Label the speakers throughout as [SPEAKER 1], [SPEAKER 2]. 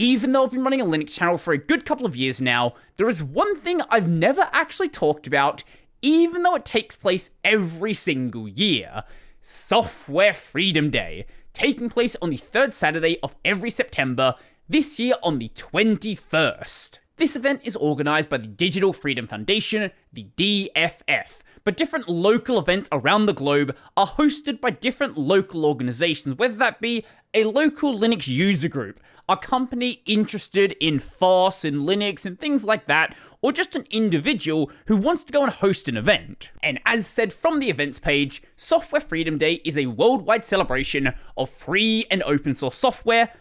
[SPEAKER 1] Even though I've been running a Linux channel for a good couple of years now, there is one thing I've never actually talked about, even though it takes place every single year. Software Freedom Day, taking place on the third Saturday of every September, this year on the 21st. This event is organised by the Digital Freedom Foundation, the DFF, but different local events around the globe are hosted by different local organisations, whether that be a local Linux user group, a company interested in FOSS and Linux and things like that, or just an individual who wants to go and host an event. And as said from the events page, Software Freedom Day is a worldwide celebration of free and open source software,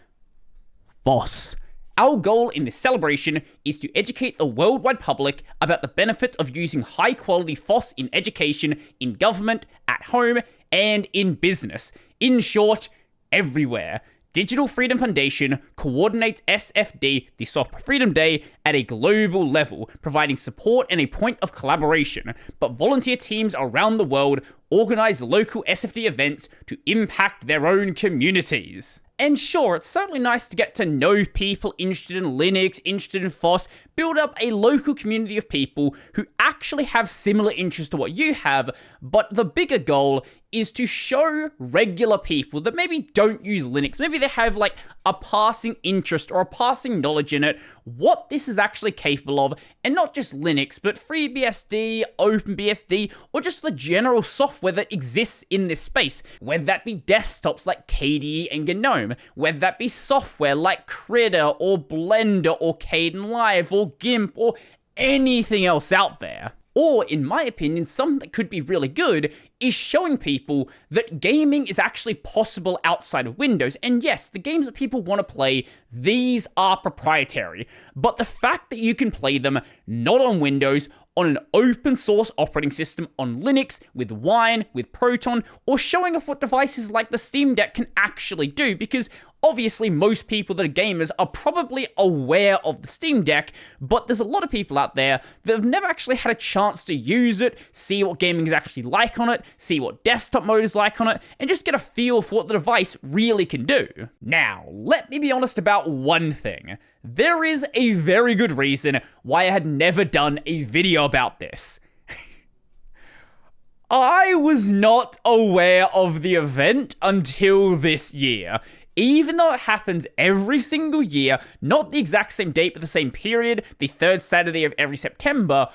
[SPEAKER 1] FOSS. Our goal in this celebration is to educate the worldwide public about the benefits of using high-quality FOSS in education, in government, at home, and in business. In short, everywhere. Digital Freedom Foundation coordinates SFD, the Software Freedom Day, at a global level, providing support and a point of collaboration, but volunteer teams around the world organize local SFD events to impact their own communities. And sure, it's certainly nice to get to know people interested in Linux, interested in FOSS, build up a local community of people who actually have similar interests to what you have, but the bigger goal is to show regular people that maybe don't use Linux, maybe they have like a passing interest or a passing knowledge in it, what this is actually capable of, and not just Linux, but FreeBSD, OpenBSD, or just the general software that exists in this space, whether that be desktops like KDE and GNOME, whether that be software like Krita or Blender or Kdenlive or GIMP or anything else out there. Or, in my opinion, something that could be really good is showing people that gaming is actually possible outside of Windows. And yes, the games that people want to play, these are proprietary. But the fact that you can play them not on Windows, on an open source operating system on Linux, with Wine, with Proton, or showing off what devices like the Steam Deck can actually do, because obviously most people that are gamers are probably aware of the Steam Deck, but there's a lot of people out there that have never actually had a chance to use it, see what gaming is actually like on it, see what desktop mode is like on it, and just get a feel for what the device really can do. Now, let me be honest about one thing. There is a very good reason why I had never done a video about this. I was not aware of the event until this year. Even though it happens every single year, not the exact same date, but the same period, the third Saturday of every September,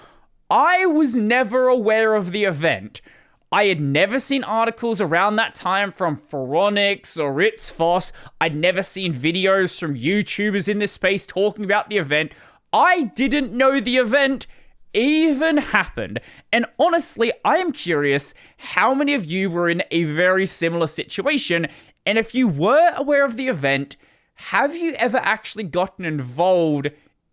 [SPEAKER 1] I was never aware of the event. I had never seen articles around that time from Phoronix or ItsFOSS. I'd never seen videos from YouTubers in this space talking about the event. I didn't know the event even happened. And honestly, I am curious how many of you were in a very similar situation. And if you were aware of the event, have you ever actually gotten involved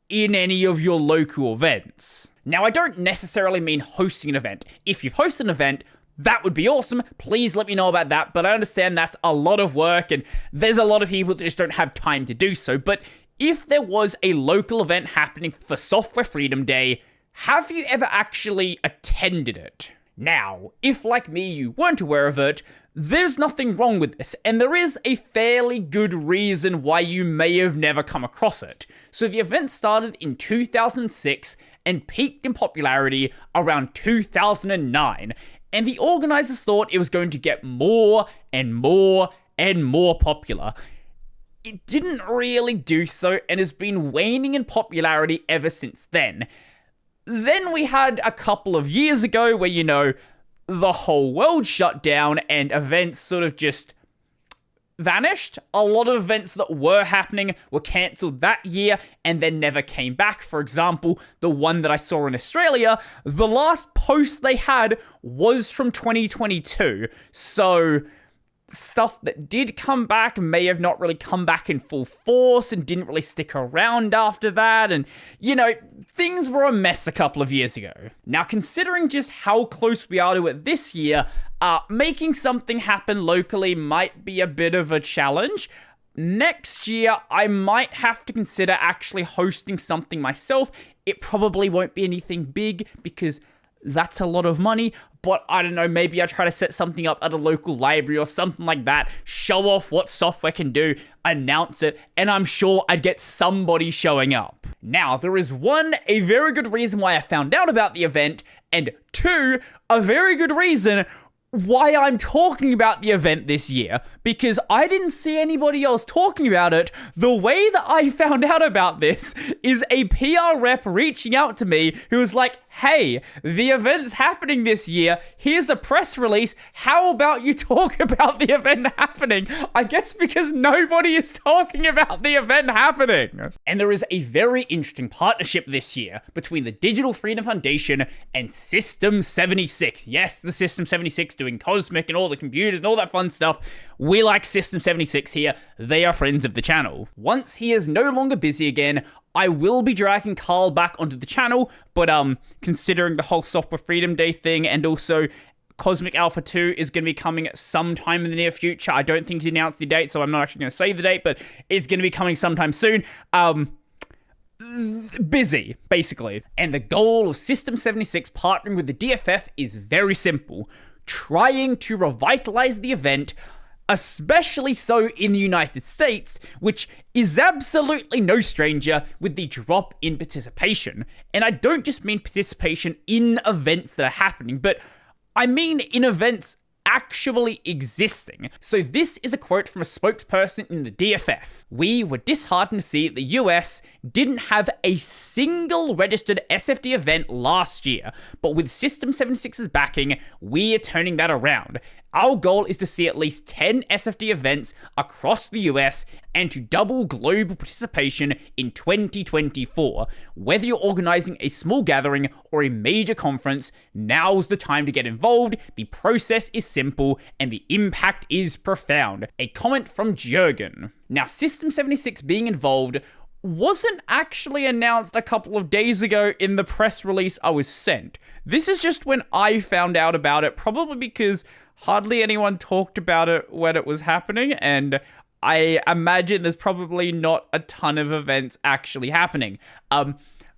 [SPEAKER 1] in any of your local events? Now, I don't necessarily mean hosting an event. If you've hosted an event, that would be awesome. Please let me know about that. But I understand that's a lot of work and there's a lot of people that just don't have time to do so. But if there was a local event happening for Software Freedom Day, have you ever actually attended it? Now, if like me you weren't aware of it, there's nothing wrong with this, and there is a fairly good reason why you may have never come across it. So the event started in 2006 and peaked in popularity around 2009, and the organizers thought it was going to get more and more and more popular. It didn't really do so and has been waning in popularity ever since then. Then we had a couple of years ago where, the whole world shut down and events sort of just vanished. A lot of events that were happening were cancelled that year and then never came back. For example, the one that I saw in Australia, the last post they had was from 2022. So stuff that did come back may have not really come back in full force and didn't really stick around after that. And, things were a mess a couple of years ago. Now, considering just how close we are to it this year, making something happen locally might be a bit of a challenge. Next year, I might have to consider actually hosting something myself. It probably won't be anything big because that's a lot of money. But I don't know, maybe I try to set something up at a local library or something like that, show off what software can do, announce it, and I'm sure I'd get somebody showing up. Now, there is one, a very good reason why I found out about the event, and two, a very good reason why I'm talking about the event this year, because I didn't see anybody else talking about it. The way that I found out about this is a PR rep reaching out to me who was like, hey, the event's happening this year. Here's a press release. How about you talk about the event happening? I guess because nobody is talking about the event happening. And there is a very interesting partnership this year between the Digital Freedom Foundation and System 76. Yes, the System 76 doing Cosmic and all the computers and all that fun stuff. We like System 76 here. They are friends of the channel. Once he is no longer busy again, I will be dragging Carl back onto the channel, but considering the whole Software Freedom Day thing, and also Cosmic Alpha 2 is going to be coming sometime in the near future. I don't think he's announced the date, so I'm not actually going to say the date, but it's going to be coming sometime soon. Busy, basically. And the goal of System 76 partnering with the DFF is very simple. Trying to revitalize the event, especially so in the United States, which is absolutely no stranger with the drop in participation. And I don't just mean participation in events that are happening, but I mean in events actually existing. So this is a quote from a spokesperson in the DFF. We were disheartened to see the US didn't have a single registered SFD event last year, but with System 76's backing, we are turning that around. Our goal is to see at least 10 SFD events across the US and to double global participation in 2024. Whether you're organizing a small gathering or a major conference, now's the time to get involved. The process is simple and the impact is profound. A comment from Jürgen. Now, System 76 being involved wasn't actually announced a couple of days ago in the press release I was sent. This is just when I found out about it, probably because hardly anyone talked about it when it was happening, and I imagine there's probably not a ton of events actually happening.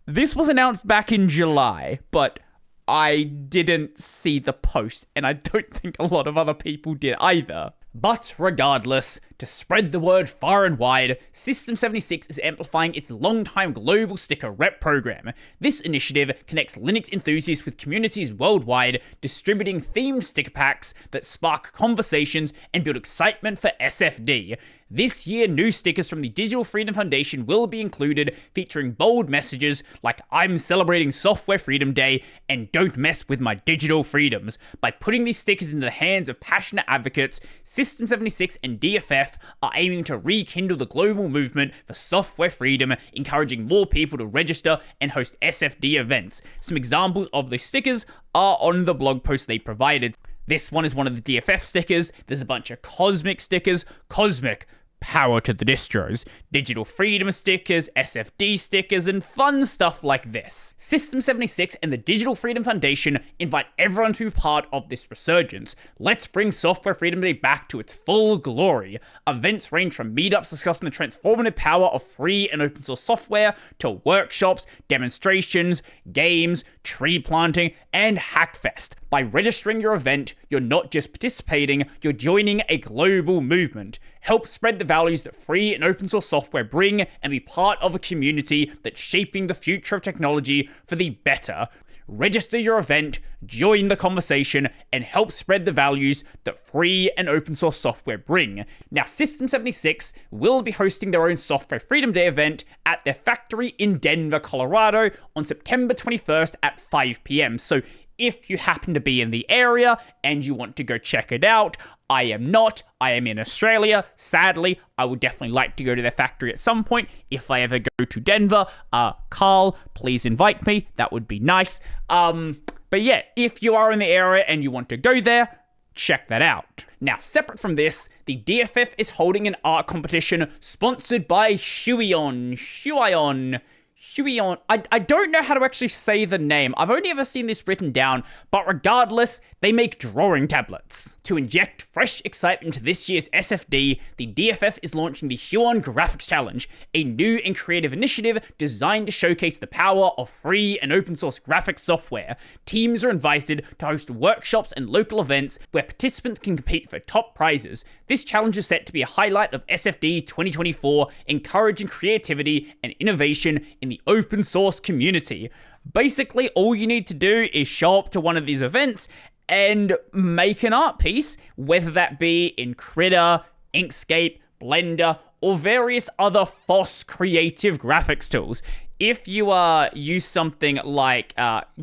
[SPEAKER 1] This was announced back in July, but I didn't see the post, and I don't think a lot of other people did either. But regardless, to spread the word far and wide, System 76 is amplifying its long-time global sticker rep program. This initiative connects Linux enthusiasts with communities worldwide, distributing themed sticker packs that spark conversations and build excitement for SFD. This year, new stickers from the Digital Freedom Foundation will be included, featuring bold messages like "I'm celebrating Software Freedom Day" and "Don't mess with my digital freedoms." By putting these stickers into the hands of passionate advocates, System 76 and DFF are aiming to rekindle the global movement for software freedom, encouraging more people to register and host SFD events. Some examples of the stickers are on the blog post they provided. This one is one of the DFF stickers. There's a bunch of Cosmic stickers. Cosmic, power to the distros. Digital Freedom stickers, SFD stickers, and fun stuff like this. System 76 and the Digital Freedom Foundation invite everyone to be part of this resurgence. Let's bring Software Freedom Day back to its full glory. Events range from meetups discussing the transformative power of free and open source software to workshops, demonstrations, games, tree planting, and Hackfest. By registering your event, you're not just participating, you're joining a global movement. Help spread the values that free and open source software bring and be part of a community that's shaping the future of technology for the better. Register your event, join the conversation, and help spread the values that free and open source software bring. Now, System 76 will be hosting their own Software Freedom Day event at their factory in Denver, Colorado on September 21st at 5 p.m. So if you happen to be in the area and you want to go check it out, I am not. I am in Australia. Sadly, I would definitely like to go to their factory at some point if I ever go to Denver. Carl, please invite me. That would be nice. But yeah, if you are in the area and you want to go there, check that out. Now, separate from this, the DFF is holding an art competition sponsored by Huion. Huion. I don't know how to actually say the name. I've only ever seen this written down, but regardless, they make drawing tablets. To inject fresh excitement into this year's SFD, the DFF is launching the Huion Graphics Challenge, a new and creative initiative designed to showcase the power of free and open source graphics software. Teams are invited to host workshops and local events where participants can compete for top prizes. This challenge is set to be a highlight of SFD 2024, encouraging creativity and innovation in the open source community. Basically, all you need to do is show up to one of these events and make an art piece, whether that be in Krita, Inkscape, Blender, or various other FOSS creative graphics tools. If you use something like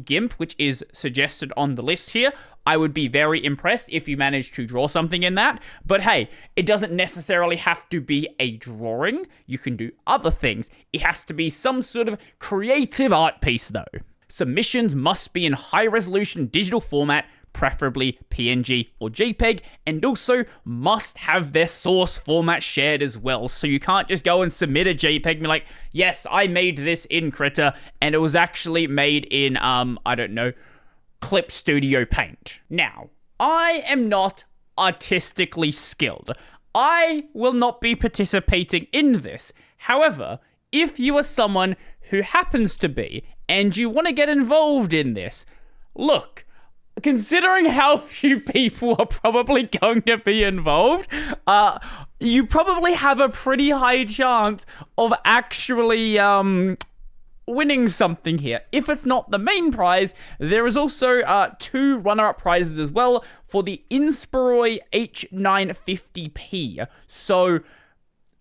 [SPEAKER 1] GIMP, which is suggested on the list here, I would be very impressed if you managed to draw something in that. But hey, it doesn't necessarily have to be a drawing. You can do other things. It has to be some sort of creative art piece, though. Submissions must be in high-resolution digital format, preferably PNG or JPEG, and also must have their source format shared as well. So you can't just go and submit a JPEG and be like, yes, I made this in Krita, and it was actually made in, I don't know, Clip Studio Paint. Now, I am not artistically skilled. I will not be participating in this. However, if you are someone who happens to be, and you want to get involved in this, look, considering how few people are probably going to be involved, you probably have a pretty high chance of actually winning something here. If it's not the main prize, there is also 2 runner-up prizes as well for the Inspiroi H950p. So,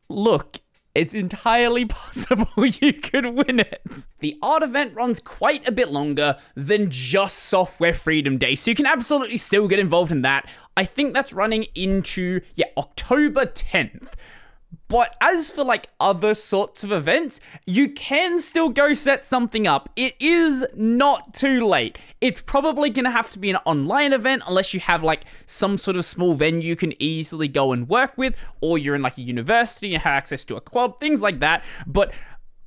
[SPEAKER 1] look, it's entirely possible you could win it. The art event runs quite a bit longer than just Software Freedom Day, so you can absolutely still get involved in that. I think that's running into, October 10th. But as for like other sorts of events, you can still go set something up. It is not too late. It's probably going to have to be an online event unless you have like some sort of small venue you can easily go and work with, or you're in like a university and have access to a club, things like that. But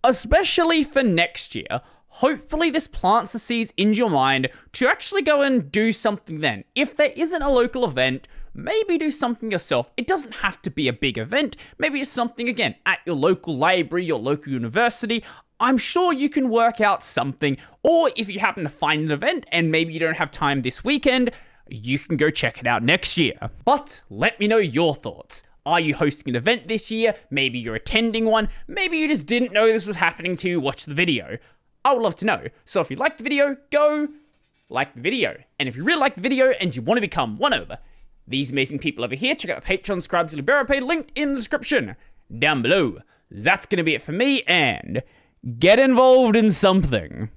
[SPEAKER 1] especially for next year, hopefully this plants the seeds into your mind to actually go and do something then. If there isn't a local event, maybe do something yourself. It doesn't have to be a big event. Maybe it's something, again, at your local library, your local university. I'm sure you can work out something. Or if you happen to find an event and maybe you don't have time this weekend, you can go check it out next year. But let me know your thoughts. Are you hosting an event this year? Maybe you're attending one. Maybe you just didn't know this was happening until you watched the video. I would love to know. So if you liked the video, go like the video. And if you really like the video and you want to become one of these amazing people over here, check out the Patreon, Scribes, and LiberaPay, linked in the description down below. That's going to be it for me, and get involved in something.